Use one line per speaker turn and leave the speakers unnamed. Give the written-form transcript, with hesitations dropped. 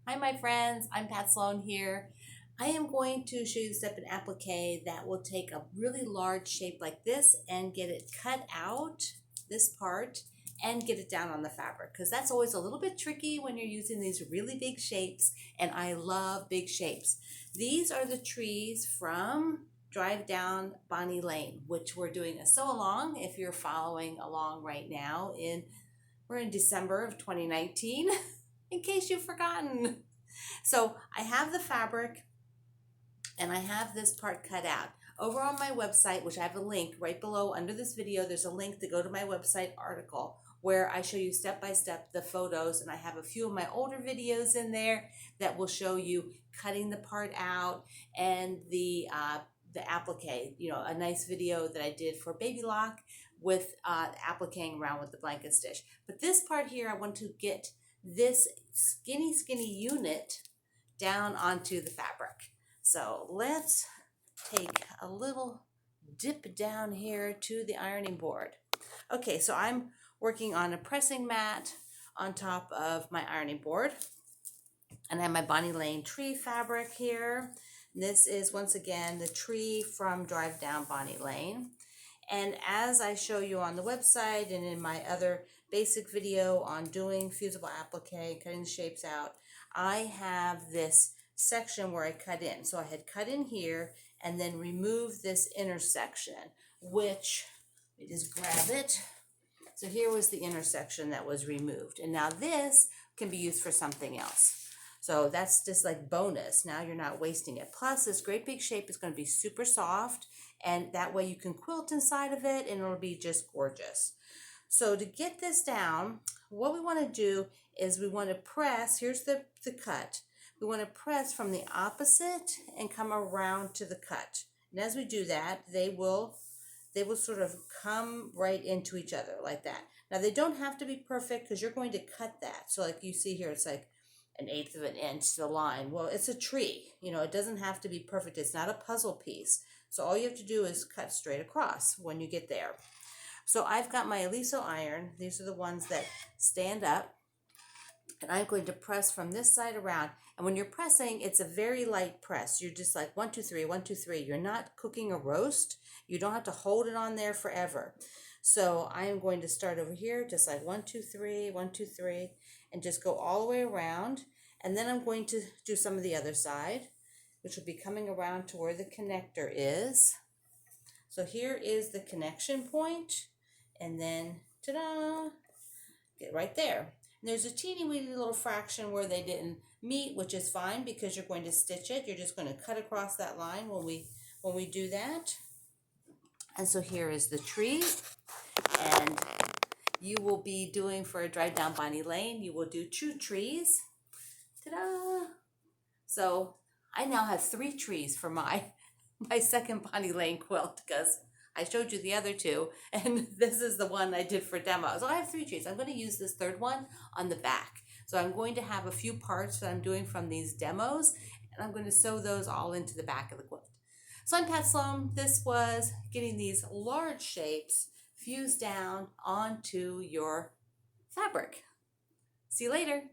Hi my friends, I'm Pat Sloan here. I am going to show you the step in applique that will take a really large shape like this and get it cut out, this part, and get it down on the fabric, because that's always a little bit tricky when you're using these really big shapes, and I love big shapes. These are the trees from Drive Down Bonnie Lane, which we're doing a sew along if you're following along right now. We're in December of 2019. In case you've forgotten. So I have the fabric and I have this part cut out. Over on my website, which I have a link right below under this video, there's a link to go to my website article where I show you step by step the photos, and I have a few of my older videos in there that will show you cutting the part out and the applique, a nice video that I did for baby lock with appliquing around with the blanket stitch. But this part here, I want to get this skinny unit down onto the fabric. So let's take a little dip down here to the ironing board. Okay, so I'm working on a pressing mat on top of my ironing board, and I have my Bonnie Lane tree fabric here. This is once again the tree from Drive Down Bonnie Lane. And as I show you on the website and in my other basic video on doing fusible applique, cutting the shapes out, I have this section where I cut in. So I had cut in here and then remove this intersection, which, let me just grab it. So here was the intersection that was removed. And now this can be used for something else. So that's just like bonus. Now you're not wasting it. Plus this great big shape is going to be super soft, and that way you can quilt inside of it and it'll be just gorgeous. So to get this down, what we want to do is we want to press, here's the cut. We want to press from the opposite and come around to the cut. And as we do that, they will sort of come right into each other like that. Now they don't have to be perfect because you're going to cut that. So like you see here, it's like 1/8 of an inch to the line. Well, it's a tree, it doesn't have to be perfect. It's not a puzzle piece. So all you have to do is cut straight across when you get there. So I've got my Aliso iron. These are the ones that stand up. And I'm going to press from this side around. And when you're pressing, it's a very light press. You're just like 1, 2, 3, 1, 2, 3. You're not cooking a roast. You don't have to hold it on there forever. So I am going to start over here, just like 1, 2, 3, 1, 2, 3, and just go all the way around. And then I'm going to do some of the other side, which will be coming around to where the connector is. So here is the connection point, and then ta-da, get right there. And there's a teeny weeny little fraction where they didn't meet, which is fine because you're going to stitch it. You're just going to cut across that line when we do that. And so here is the tree, and you will be doing for a Drive Down Bonnie Lane, you will do 2 trees. Ta-da! So I now have 3 trees for my second Bonnie Lane quilt, because I showed you the other 2, and this is the one I did for demo. So I have 3 trees. I'm going to use this third one on the back. So I'm going to have a few parts that I'm doing from these demos, and I'm going to sew those all into the back of the quilt. So I'm Pat Sloan. This was getting these large shapes fused down onto your fabric. See you later.